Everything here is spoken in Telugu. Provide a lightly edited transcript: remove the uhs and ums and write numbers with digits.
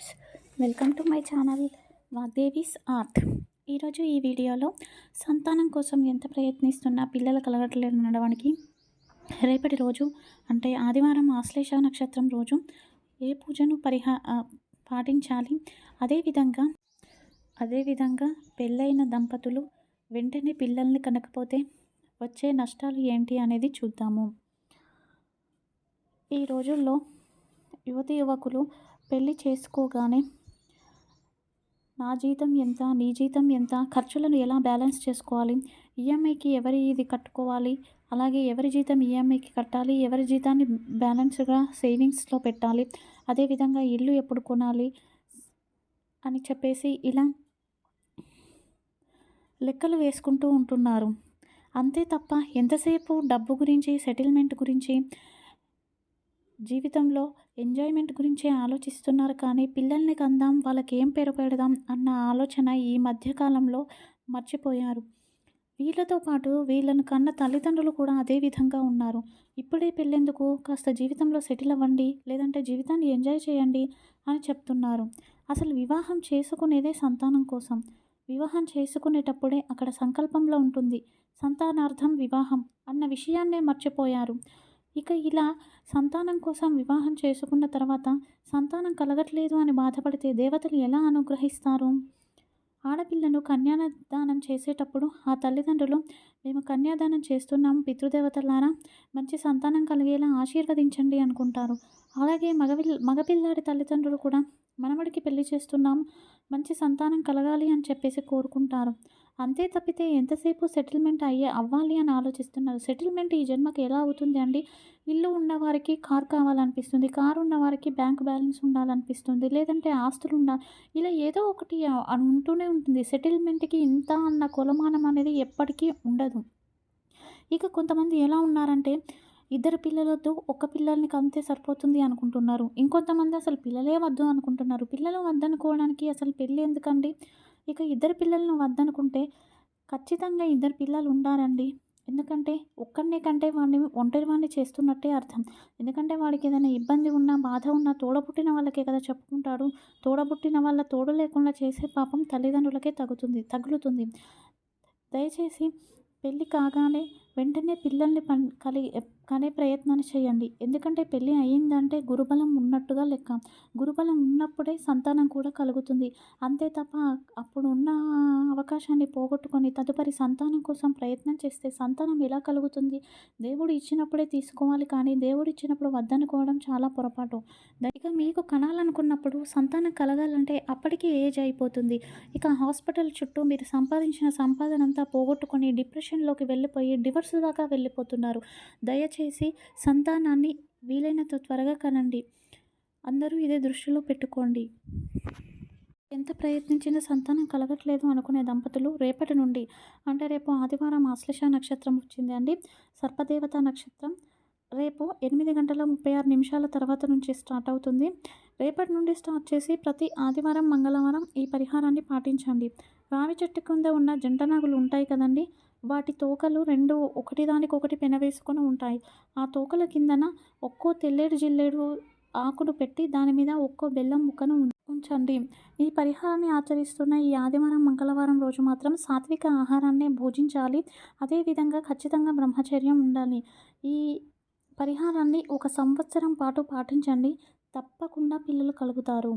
Viewers, welcome to my channel Vagdevi's art. ఈరోజు ఈ వీడియోలో సంతానం కోసం ఎంత ప్రయత్నిస్తున్నా పిల్లలు కలగట్లేదనడానికి రేపటి రోజు అంటే ఆదివారం ఆశ్లేష నక్షత్రం రోజు ఏ పూజను పాటించాలి, అదేవిధంగా పెళ్ళైన దంపతులు వెంటనే పిల్లల్ని కనకపోతే వచ్చే నష్టాలు ఏంటి అనేది చూద్దాము. ఈ రోజుల్లో యువతి యువకులు పెళ్ళి చేసుకోగానే నా జీతం ఎంత, నీ జీతం ఎంత, ఖర్చులను ఎలా బ్యాలెన్స్ చేసుకోవాలి, ఈఎంఐకి ఎవరి ఇది కట్టుకోవాలి, అలాగే ఎవరి జీతం ఈఎంఐకి కట్టాలి, ఎవరి జీతాన్ని బ్యాలెన్స్గా సేవింగ్స్లో పెట్టాలి, అదేవిధంగా ఇల్లు ఎప్పుడు కొనాలి అని చెప్పేసి ఇలా లెక్కలు వేసుకుంటూ ఉంటున్నారు. అంతే తప్ప ఎంతసేపు డబ్బు గురించి, సెటిల్మెంట్ గురించి, జీవితంలో ఎంజాయ్మెంట్ గురించి ఆలోచిస్తున్నారు. కానీ పిల్లల్ని కందాం, వాళ్ళకి ఏం పేరు పెడదాం అన్న ఆలోచన ఈ మధ్యకాలంలో మర్చిపోయారు. వీళ్ళతో పాటు వీళ్ళను కన్న తల్లిదండ్రులు కూడా అదే విధంగా ఉన్నారు. ఇప్పుడే పెళ్ళెందుకు, కాస్త జీవితంలో సెటిల్ అవ్వండి, లేదంటే జీవితాన్ని ఎంజాయ్ చేయండి అని చెప్తున్నారు. అసలు వివాహం చేసుకునేదే సంతానం కోసం. వివాహం చేసుకునేటప్పుడే అక్కడ సంకల్పంలో ఉంటుంది సంతానార్థం వివాహం అన్న విషయాన్నే మర్చిపోయారు. ఇక ఇలా సంతానం కోసం వివాహం చేసుకున్న తర్వాత సంతానం కలగట్లేదు అని బాధపడితే దేవతలు ఎలా అనుగ్రహిస్తారు? ఆడపిల్లను కన్యాదానం చేసేటప్పుడు ఆ తల్లిదండ్రులు మేము కన్యాదానం చేస్తున్నాం, పితృదేవతలారా మంచి సంతానం కలిగేలా ఆశీర్వదించండి అనుకుంటారు. అలాగే మగపిల్లాడి తల్లిదండ్రులు కూడా మనవడికి పెళ్లి చేస్తున్నాం, మంచి సంతానం కలగాలి అని చెప్పేసి కోరుకుంటారు. అంతే తప్పితే ఎంతసేపు సెటిల్మెంట్ అవ్వాలి అని ఆలోచిస్తున్నారు. సెటిల్మెంట్ ఈ జన్మకి ఎలా అవుతుంది అండి? ఇల్లు ఉన్నవారికి కార్ కావాలనిపిస్తుంది, కారు ఉన్నవారికి బ్యాంక్ బ్యాలెన్స్ ఉండాలనిపిస్తుంది, లేదంటే ఆస్తులు ఇలా ఏదో ఒకటి ఉంటూనే ఉంటుంది. సెటిల్మెంట్కి ఇంత అన్న కొలమానం అనేది ఎప్పటికీ ఉండదు. ఇక కొంతమంది ఎలా ఉన్నారంటే ఇద్దరు పిల్లలొద్దు, ఒక్క పిల్లల్ని కంతే సరిపోతుంది అనుకుంటున్నారు. ఇంకొంతమంది అసలు పిల్లలే వద్దు అనుకుంటున్నారు. పిల్లలు వద్దనుకోవడానికి అసలు పెళ్ళి ఎందుకండి? ఇక ఇద్దరు పిల్లలను వద్దనుకుంటే ఖచ్చితంగా ఇద్దరు పిల్లలు ఉండాలండి. ఎందుకంటే ఒక్కడినే కంటే వాడిని ఒంటరి వాడిని చేస్తున్నట్టే అర్థం. ఎందుకంటే వాడికి ఏదైనా ఇబ్బంది ఉన్నా, బాధ ఉన్నా తోడబుట్టిన వాళ్ళకే కదా చెప్పుకుంటాడు. తోడబుట్టిన వాళ్ళ తోడు లేకుండా చేసే పాపం తల్లిదండ్రులకే తగులుతుంది. దయచేసి పెళ్ళి కాగానే వెంటనే పిల్లల్ని కనే ప్రయత్నాన్ని చేయండి. ఎందుకంటే పెళ్ళి అయ్యిందంటే గురుబలం ఉన్నట్టుగా లెక్క. గురుబలం ఉన్నప్పుడే సంతానం కూడా కలుగుతుంది. అంతే తప్ప అప్పుడు ఉన్న అవకాశాన్ని పోగొట్టుకొని తదుపరి సంతానం కోసం ప్రయత్నం చేస్తే సంతానం ఎలా కలుగుతుంది? దేవుడు ఇచ్చినప్పుడే తీసుకోవాలి, కానీ దేవుడు ఇచ్చినప్పుడు వద్దనుకోవడం చాలా పొరపాటు. ఇక మీకు కనాలనుకున్నప్పుడు సంతానం కలగాలంటే అప్పటికి ఏజ్ అయిపోతుంది. ఇక హాస్పిటల్ చుట్టూ మీరు సంపాదించిన సంపాదన అంతా పోగొట్టుకొని డిప్రెషన్లోకి వెళ్ళిపోయి డివోర్స్ దాకా వెళ్ళిపోతున్నారు. దయచేసి సంతానాన్ని వీలైనంత త్వరగా కనండి. అందరూ ఇదే దృష్టిలో పెట్టుకోండి. ఎంత ప్రయత్నించినా సంతానం కలగట్లేదు అనుకునే దంపతులు రేపటి నుండి, అంటే రేపు ఆదివారం ఆశ్లేష నక్షత్రం వచ్చింది అండి, సర్పదేవత నక్షత్రం రేపు 8:36 తర్వాత నుంచి స్టార్ట్ అవుతుంది. రేపటి నుండి స్టార్ట్ చేసి ప్రతి ఆదివారం, మంగళవారం ఈ పరిహారాన్ని పాటించండి. రావి చెట్టు కింద ఉన్న జంటనాగులు ఉంటాయి కదండి, వాటి తోకలు రెండు ఒకటిదానికొకటి పెనవేసుకొని ఉంటాయి. ఆ తోకల కిందన ఒక్కో తెల్లేడు జిల్లేడు ఆకును పెట్టి దాని మీద ఒక్కో బెల్లం ముక్కను ఉంచండి. ఈ పరిహారాన్ని ఆచరిస్తున్న ఈ ఆదివారం, మంగళవారం రోజు మాత్రం సాత్విక ఆహారాన్ని భోజించాలి. అదేవిధంగా ఖచ్చితంగా బ్రహ్మచర్యం ఉండాలి. ఈ పరిహారాన్ని 1 సంవత్సరం పాటు పాటించండి. తప్పకుండా పిల్లలు కలుగుతారు.